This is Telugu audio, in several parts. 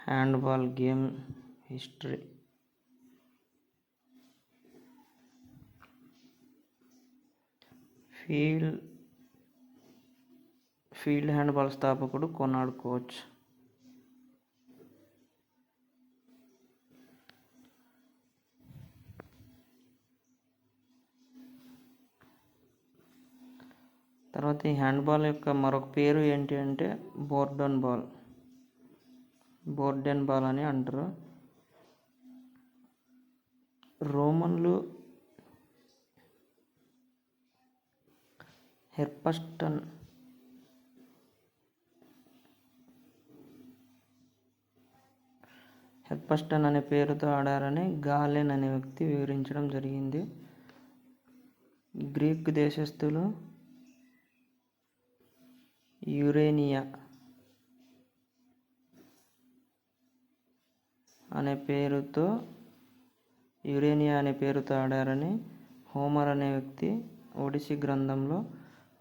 Handball game history. Field handball స్థాపకుడు కొనార్డ్ కోచ్. తర్వాత ఈ హ్యాండ్బాల్ యొక్క మరొక పేరు ఏంటి అంటే బోర్డెన్ బాల్ అని అంటారు. రోమన్లు హెర్పస్టన్ అనే పేరుతో ఆడారని గాలెన్ అనే వ్యక్తి వివరించడం జరిగింది. గ్రీక్ దేశస్థులు యురేనియా అనే పేరుతో ఆడారని హోమర్ అనే వ్యక్తి ఒడిసీ గ్రంథంలో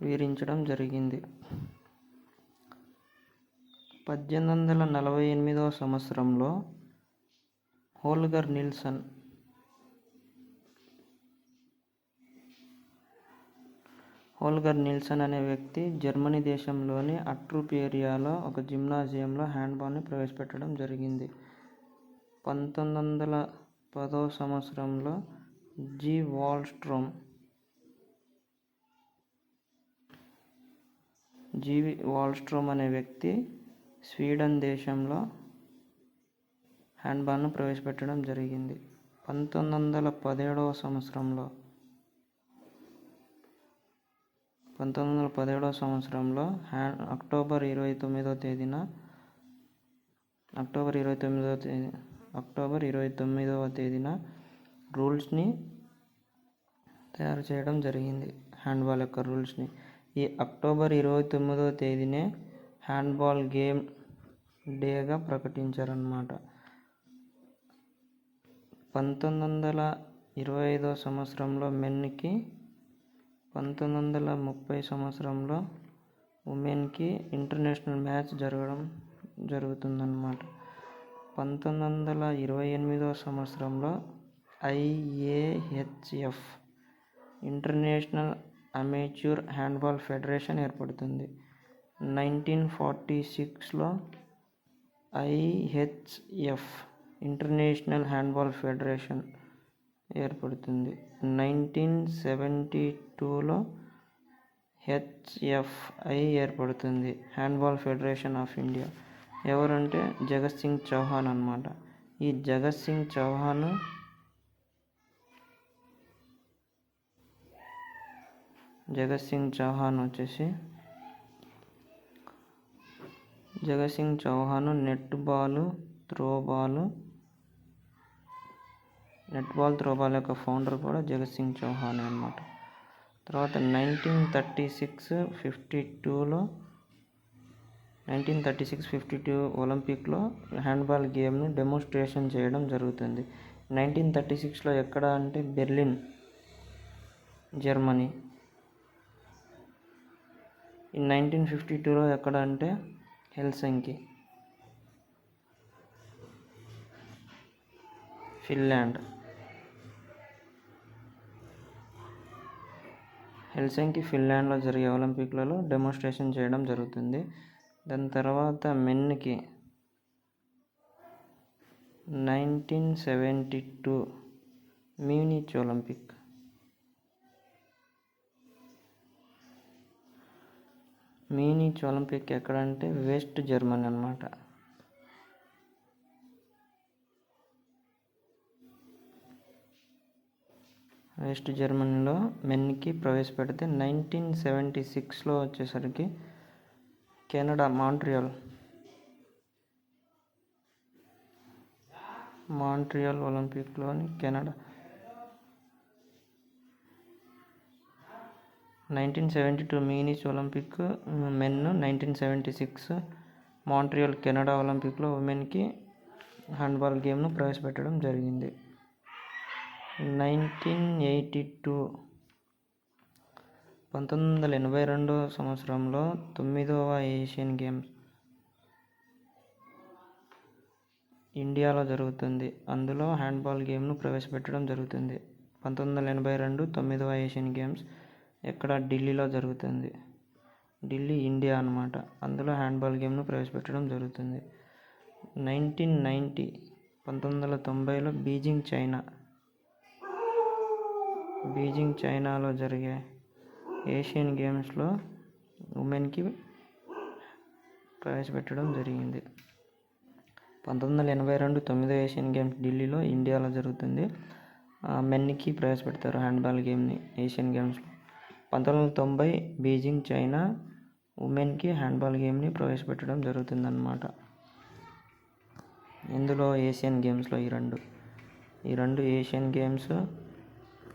వివరించడం జరిగింది. 1848వ సంవత్సరంలో హోల్గర్ నిల్సన్ అనే వ్యక్తి జర్మనీ దేశంలోని అట్రూప్ ఏరియాలో ఒక జిమ్నాజియంలో హ్యాండ్బాల్ని ప్రవేశపెట్టడం జరిగింది. 1910వ సంవత్సరంలో జి. వాల్స్ట్రోమ్ అనే వ్యక్తి స్వీడన్ దేశంలో హ్యాండ్బాల్ను ప్రవేశపెట్టడం జరిగింది. 1917వ సంవత్సరంలో అక్టోబర్ 29వ తేదీన రూల్స్ని తయారు చేయడం జరిగింది. హ్యాండ్బాల్ యొక్క రూల్స్ని ఈ అక్టోబర్ 29వ తేదీనే హ్యాండ్బాల్ గేమ్ డేగా ప్రకటించారన్నమాట. 1925వ సంవత్సరంలో మెన్కి, 1930 సంవత్సరంలో ఉమెన్కి ఇంటర్నేషనల్ మ్యాచ్ జరుగుతుందన్నమాట. 1928వ సంవత్సరంలో IAHF International Amateur Handball Federation ఏర్పడుతుంది. 1946లో IHF ఇంటర్నేషనల్ హ్యాండ్బాల్ ఫెడరేషన్ ఏర్పడుతుంది. 1972లో HFI ఏర్పడుతుంది, హ్యాండ్బాల్ ఫెడరేషన్ ఆఫ్ ఇండియా. ఎవరంటే జగత్ సింగ్ చౌహాన్ అన్నమాట. ఈ Jagat Singh Chauhan netball throwball యొక్క ఫౌండర్ కూడా జగత్ సింగ్ చౌహాన్ అన్నమాట. తర్వాత 1936-52 ఒలింపిక్లో హ్యాండ్బాల్ గేమ్ను డెమోన్స్ట్రేషన్ చేయడం జరుగుతుంది. 1936లో ఎక్కడ అంటే బెర్లిన్, జర్మనీ. 1952లో ఎక్కడ అంటే హెల్సింకి, ఫిన్లాండ్. ఫిన్లాండ్లో జరిగే ఒలింపిక్లలో డెమోన్స్ట్రేషన్ చేయడం జరుగుతుంది. దాని తర్వాత మెన్కి 1972 మ్యూనిచ్ ఒలింపిక్. ఎక్కడంటే వెస్ట్ జర్మనీ అన్నమాట. వెస్ట్ జర్మనీలో మెన్కి ప్రవేశపెడితే 1976లో వచ్చేసరికి కెనడా మాంట్రియల్ ఒలింపిక్లోని Canada. 1972 Munich Olympic men, 1976 Montreal Canada ఒలింపిక్లో ఉమెన్కి హ్యాండ్బాల్ గేమ్ను ప్రవేశపెట్టడం జరిగింది. 1982 సంవత్సరంలో 9వ ఏషియన్ గేమ్స్ ఇండియాలో జరుగుతుంది. అందులో హ్యాండ్బాల్ గేమ్ను ప్రవేశపెట్టడం జరుగుతుంది. 1982 9వ ఏషియన్ గేమ్స్ ఎక్కడ? ఢిల్లీలో జరుగుతుంది. ఢిల్లీ, ఇండియా అన్నమాట. అందులో హ్యాండ్బాల్ గేమ్ను ప్రవేశపెట్టడం జరుగుతుంది. 1990లో బీజింగ్ చైనాలో జరిగే ఏషియన్ గేమ్స్లో ఉమెన్కి ప్రవేశపెట్టడం జరిగింది. 1982 9వ ఏషియన్ గేమ్స్ ఢిల్లీలో, ఇండియాలో జరుగుతుంది. మెన్కి ప్రవేశపెడతారు హ్యాండ్బాల్ గేమ్ని ఏషియన్ గేమ్స్లో. 1990 బీజింగ్ చైనా ఉమెన్కి హ్యాండ్బాల్ గేమ్ని ప్రవేశపెట్టడం జరుగుతుందన్నమాట. ఇందులో ఏషియన్ గేమ్స్లో ఈ రెండు ఏషియన్ గేమ్స్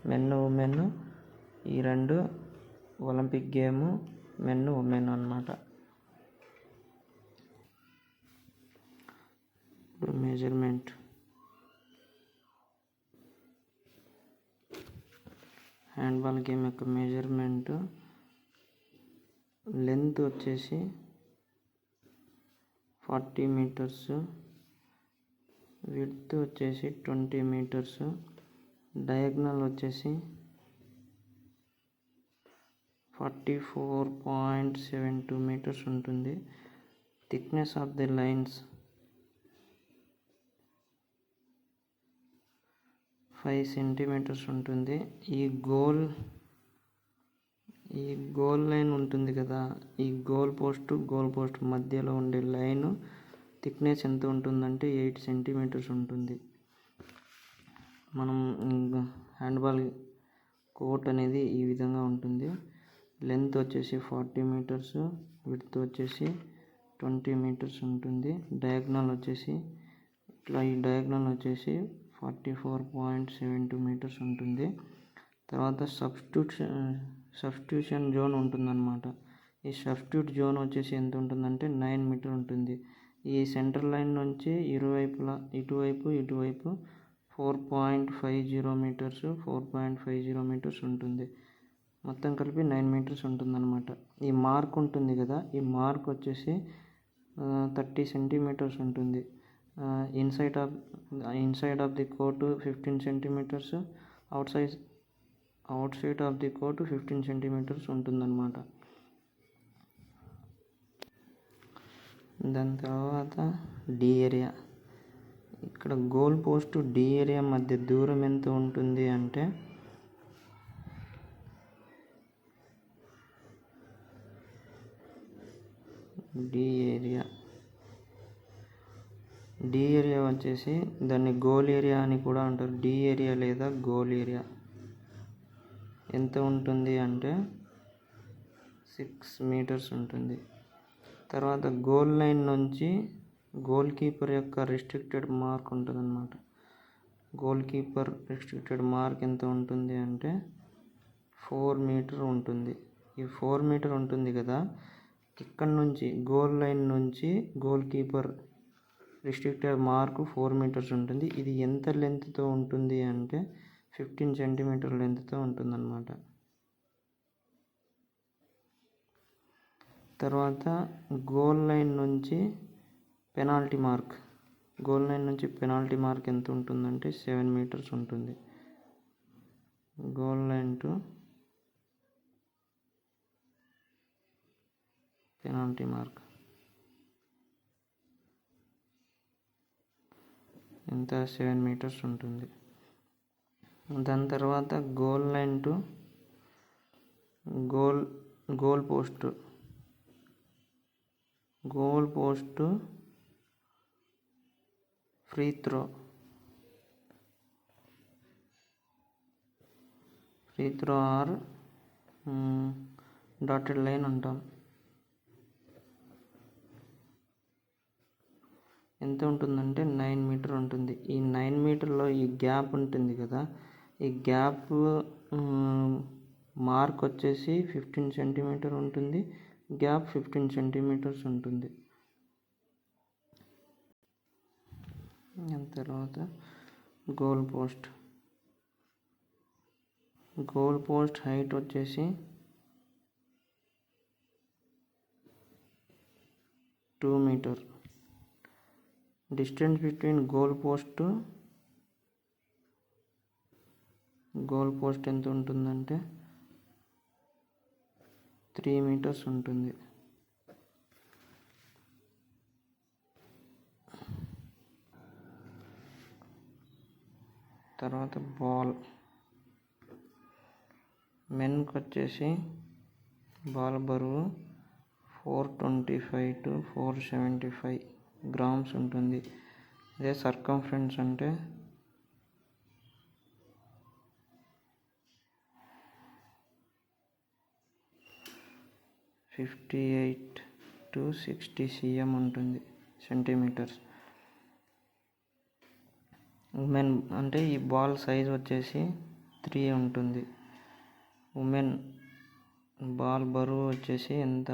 మెన్ ఉమెన్, ఈ రెండు ఒలింపిక్ గేమ్ మెన్ ఉమెన్ అన్నమాట. ఇప్పుడు మెజర్మెంట్. హ్యాండ్బాల్ గేమ్ యొక్క మెజర్మెంట్ లెంత్ వచ్చేసి 40 మీటర్స్, విడ్త్ వచ్చేసి 20 మీటర్స్, డయాగ్నల్ వచ్చేసి 44.72 మీటర్స్ ఉంటుంది. Thickness of the lines 5 centimetres ఉంటుంది. ఈ గోల్ లైన్ ఉంటుంది కదా, ఈ గోల్ పోస్ట్ మధ్యలో ఉండే లైన్ థిక్నెస్ ఎంత ఉంటుందంటే 8 సెంటీమీటర్స్ ఉంటుంది. మనం హ్యాండ్బాల్ కోర్ట్ అనేది ఈ విధంగా ఉంటుంది. లెంత్ వచ్చేసి 40 మీటర్స్, విడ్త్ వచ్చేసి 20 మీటర్స్ ఉంటుంది. డయాగ్నల్ వచ్చేసి 44.72 మీటర్స్ ఉంటుంది. తర్వాత సబ్స్టిట్యూషన్ జోన్ ఉంటుందన్నమాట. ఈ సబ్స్టిట్యూట్ జోన్ వచ్చేసి ఎంత ఉంటుందంటే 9 మీటర్ ఉంటుంది. ఈ సెంటర్ లైన్ నుంచి ఇటువైపు 4.50 మీటర్స్ ఉంటుంది. మొత్తం కలిపి 9 మీటర్స్ ఉంటుందన్నమాట. ఈ మార్క్ ఉంటుంది కదా, ఈ మార్క్ వచ్చేసి 30 సెంటీమీటర్స్ ఉంటుంది. Inside of the court 15 centimetres, outside of the court 15 centimetres ఉంటుందన్నమాట. దాని తర్వాత డి ఏరియా. ఇక్కడ గోల్ పోస్ట్ డి ఏరియా మధ్య దూరం ఎంత ఉంటుంది అంటే డి ఏరియా వచ్చేసి దాన్ని గోల్ ఏరియా అని కూడా అంటారు. డి ఏరియా లేదా గోల్ ఏరియా ఎంత ఉంటుంది అంటే 6 మీటర్స్ ఉంటుంది. తర్వాత గోల్ లైన్ నుంచి గోల్ కీపర్ యొక్క రిస్ట్రిక్టెడ్ మార్క్ ఉంటుంది అన్నమాట. గోల్ కీపర్ రిస్ట్రిక్టెడ్ మార్క్ ఎంత ఉంటుంది అంటే 4 మీటర్ ఉంటుంది. ఈ 4 మీటర్ ఉంటుంది కదా, ఇక్కడ నుంచి గోల్ లైన్ నుంచి goalkeeper restricted mark 4 metres ఉంటుంది. ఇది ఎంత లెంత్తో ఉంటుంది అంటే 15 సెంటీమీటర్ లెంత్తో ఉంటుందన్నమాట. తర్వాత గోల్ లైన్ నుంచి పెనాల్టీ మార్క్ ఎంత ఉంటుందంటే 7 మీటర్స్ ఉంటుంది. Goal line to penalty mark ఎంత 7 మీటర్స్ ఉంటుంది. దాని తర్వాత goal line to goal post free throw or dotted line అంటాం. ఎంత ఉంటుందంటే 9 మీటర్ ఉంటుంది. ఈ 9 మీటర్లో ఈ గ్యాప్ ఉంటుంది కదా, ఈ గ్యాప్ మార్క్ వచ్చేసి 15 సెంటీమీటర్ ఉంటుంది. గ్యాప్ 15 సెంటీమీటర్స్ ఉంటుంది. తర్వాత గోల్ పోస్ట్ హైట్ వచ్చేసి 2 metre. Distance between goal post ఎంత ఉంటుందంటే 3 meters ఉంటుంది. తర్వాత బాల్ మెన్కి వచ్చేసి బాల్ బరువు 425 to 475 grams ఉంటుంది. అదే సర్కంఫరెన్స్ అంటే 58 to 60 cm ఉంటుంది, సెంటీమీటర్స్. ఉమెన్ అంటే ఈ బాల్ సైజ్ వచ్చేసి 3 ఉంటుంది. ఉమెన్ బాల్ బరువు వచ్చేసి ఎంత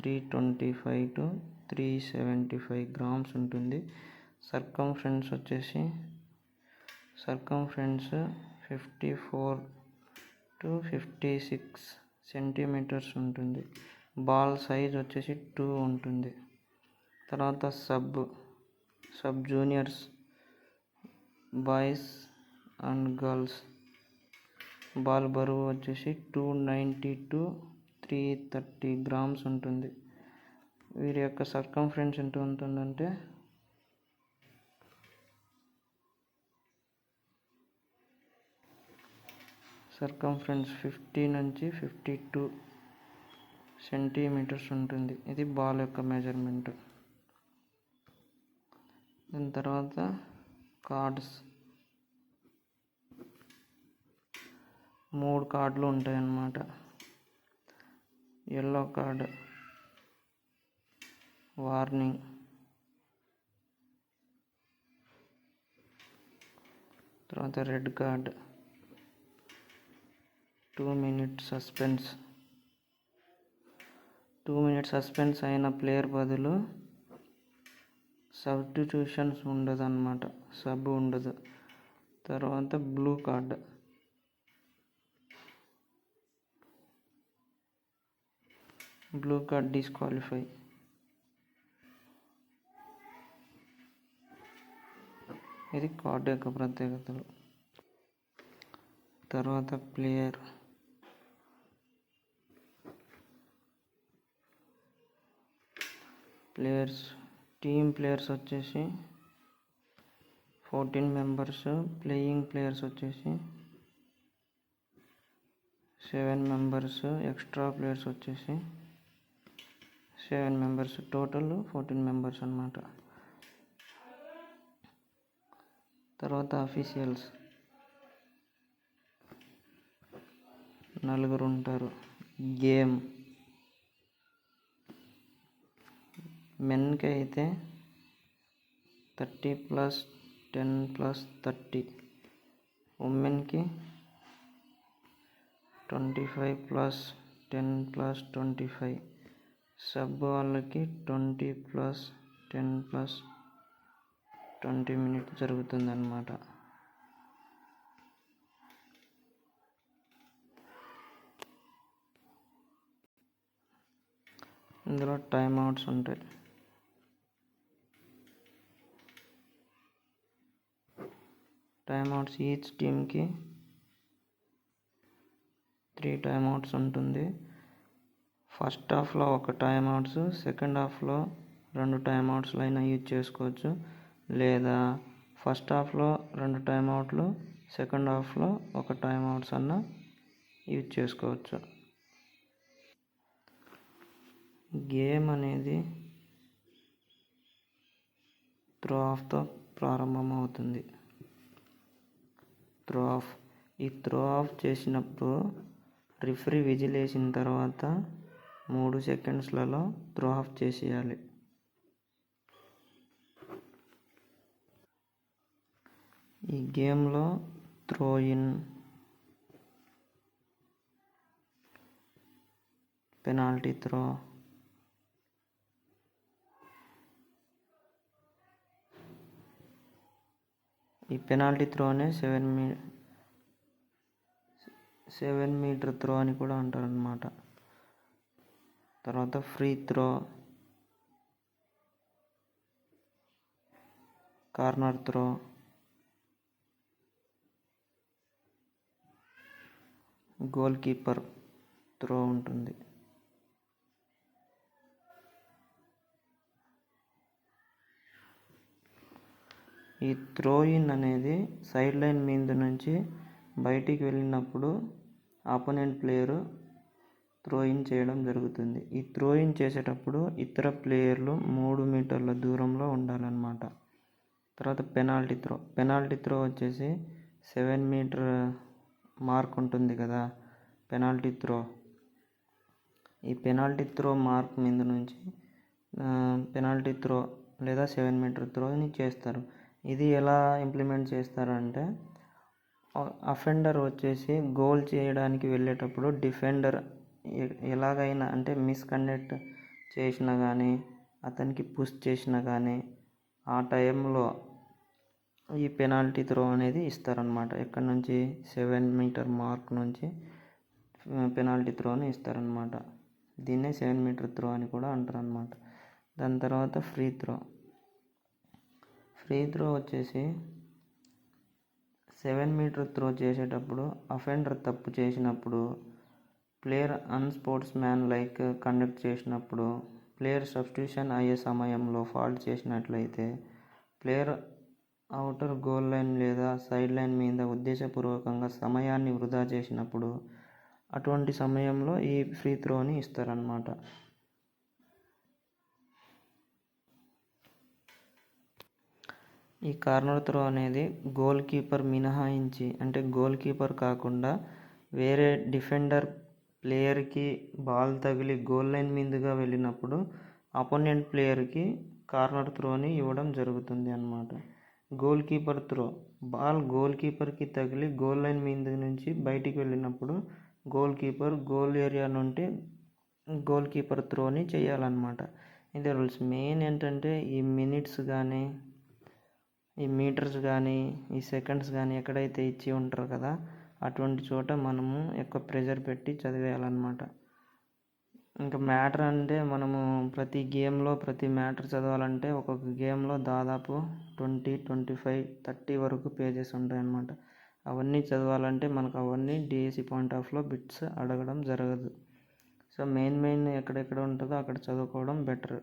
325 to 375 grams ఉంటుంది. సర్కంఫరెన్స్ 54 to 56 సెంటీమీటర్స్ ఉంటుంది. బాల్ సైజ్ వచ్చేసి 2 ఉంటుంది. తర్వాత sub juniors boys and girls ball బరువు వచ్చేసి 290 to 330 grams ఉంటుంది. వీరి యొక్క సర్కంఫరెన్స్ ఎంత ఉంటుందంటే సర్కంఫరెన్స్ 50 నుంచి 52 సెంటీమీటర్స్ ఉంటుంది. ఇది బాల్ యొక్క మెజర్మెంట్. దాని తర్వాత కార్డ్స్ 3 కార్డులు ఉంటాయన్నమాట. ఎల్లో కార్డ్ వార్నింగ్, తర్వాత red card 2 minute suspense. 2 minute suspense అయిన ప్లేయర్ బదులు సబ్స్టిట్యూషన్స్ ఉండదు అన్నమాట, సబ్ ఉండదు. తర్వాత బ్లూ కార్డ్ డిస్క్వాలిఫై. ఇది కార్డు యొక్క ప్రత్యేకతలు. తర్వాత ప్లేయర్స్ టీమ్ ప్లేయర్స్ వచ్చేసి 14 members, ప్లేయింగ్ ప్లేయర్స్ వచ్చేసి 7 members, ఎక్స్ట్రా ప్లేయర్స్ వచ్చేసి 7 members, టోటల్ 14 members అన్నమాట. తర్వాత అఫీషియల్స్ 4 ఉంటారు. గేమ్ మెన్కి అయితే 30+10+30, ఉమెన్కి 25+10+25, సబ్ వాళ్ళకి 20+10+20 minutes జరుగుతుంది అన్నమాట. ఇందులో టైమ్ అవుట్స్ ఉంటాయి. టైమ్ అవుట్స్ ఈచ్ టీమ్కి 3 టైమ్ అవుట్స్ ఉంటుంది. ఫస్ట్ హాఫ్లో 1 టైమ్ అవుట్స్, సెకండ్ హాఫ్లో 2 టైమ్ అవుట్స్లు అయినా యూజ్ చేసుకోవచ్చు. లేదా ఫస్ట్ హాఫ్లో 2 టైమ్ అవుట్లు, సెకండ్ హాఫ్లో 1 టైమ్ అవుట్స్ అన్నా యూజ్ చేసుకోవచ్చు. గేమ్ అనేది త్రో ఆఫ్తో ప్రారంభమవుతుంది. ఈ త్రో ఆఫ్ చేసినప్పుడు రిఫరీ విజిల్ వేసిన తర్వాత 3 సెకండ్స్లలో త్రో ఆఫ్ చేసేయాలి. ఈ గేమ్లో త్రో ఇన్, పెనాల్టీ త్రో, ఈ పెనాల్టీ త్రోనే 7 meter త్రో అని కూడా అంటారు అన్నమాట. తర్వాత free throw, corner throw, goal keeper throw ఉంటుంది. ఈ త్రో ఇన్ అనేది సైడ్ లైన్ మీద నుంచి బయటికి వెళ్ళినప్పుడు ఆపోనెంట్ ప్లేయరు త్రో ఇన్ చేయడం జరుగుతుంది. ఈ త్రో ఇన్ చేసేటప్పుడు ఇతర ప్లేయర్లు 3 మీటర్ల దూరంలో ఉండాలన్నమాట. తర్వాత పెనాల్టీ త్రో వచ్చేసి 7 మీటర్ మార్క్ ఉంటుంది కదా పెనాల్టీ త్రో. ఈ పెనాల్టీ త్రో మార్క్ మీద నుంచి పెనాల్టీ త్రో లేదా 7 మీటర్ త్రోని చేస్తారు. ఇది ఎలా ఇంప్లిమెంట్ చేస్తారంటే అఫెండర్ వచ్చేసి గోల్ చేయడానికి వెళ్ళేటప్పుడు డిఫెండర్ ఎలాగైనా అంటే మిస్కండక్ట్ చేసినా కానీ అతనికి పుష్ చేసినా కానీ ఆ టైంలో ఈ పెనాల్టీ త్రో అనేది ఇస్తారనమాట. ఎక్కడి నుంచి 7 మీటర్ మార్క్ నుంచి పెనాల్టీ త్రోని ఇస్తారనమాట. దీన్నే 7 మీటర్ త్రో అని కూడా అంటారనమాట. దాని తర్వాత ఫ్రీ త్రో వచ్చేసి 7 మీటర్ త్రో చేసేటప్పుడు అఫెండర్ తప్పు చేసినప్పుడు, ప్లేయర్ అన్స్పోర్ట్స్ మ్యాన్ లైక్ కండక్ట్ చేసినప్పుడు, ప్లేయర్ సబ్స్టిట్యూషన్ అయ్యే సమయంలో ఫాల్ట్ చేసినట్లయితే, ప్లేయర్ అవుటర్ గోల్ లైన్ లేదా సైడ్ లైన్ మీద ఉద్దేశపూర్వకంగా సమయాన్ని వృధా చేసినప్పుడు అటువంటి సమయంలో ఈ ఫ్రీ త్రోని ఇస్తారన్నమాట. ఈ కార్నర్ త్రో అనేది గోల్ కీపర్ మినహాయించి అంటే గోల్ కీపర్ కాకుండా వేరే డిఫెండర్ ప్లేయర్కి బాల్ తగిలి గోల్ లైన్ మీదుగా వెళ్ళినప్పుడు అపోనెంట్ ప్లేయర్కి కార్నర్ త్రోని ఇవ్వడం జరుగుతుంది అన్నమాట. Goalkeeper throw ball goal కీపర్కి తగిలి గోల్ లైన్ మీద నుంచి బయటికి వెళ్ళినప్పుడు గోల్ కీపర్ గోల్ ఏరియా నుండి గోల్ కీపర్ త్రోని చేయాలన్నమాట. ఇదే రూల్స్. మెయిన్ ఏంటంటే ఈ మినిట్స్ కానీ ఈ మీటర్స్ కానీ ఈ సెకండ్స్ కానీ ఎక్కడైతే ఇచ్చి ఉంటారు కదా అటువంటి చోట మనము ఎక్కువ ప్రెషర్ పెట్టి చదివేయాలన్నమాట. ఇంకా మ్యాటర్ అంటే మనము ప్రతి గేమ్లో ప్రతి మ్యాటర్ చదవాలంటే ఒక్కొక్క గేమ్లో దాదాపు 20, 25, 30 వరకు పేజెస్ ఉంటాయన్నమాట. అవన్నీ చదవాలంటే మనకు అవన్నీ డిఎస్సి పాయింట్ ఆఫ్లో బిట్స్ అడగడం జరగదు. సో మెయిన్ ఎక్కడెక్కడ ఉంటుందో అక్కడ చదువుకోవడం బెటర్.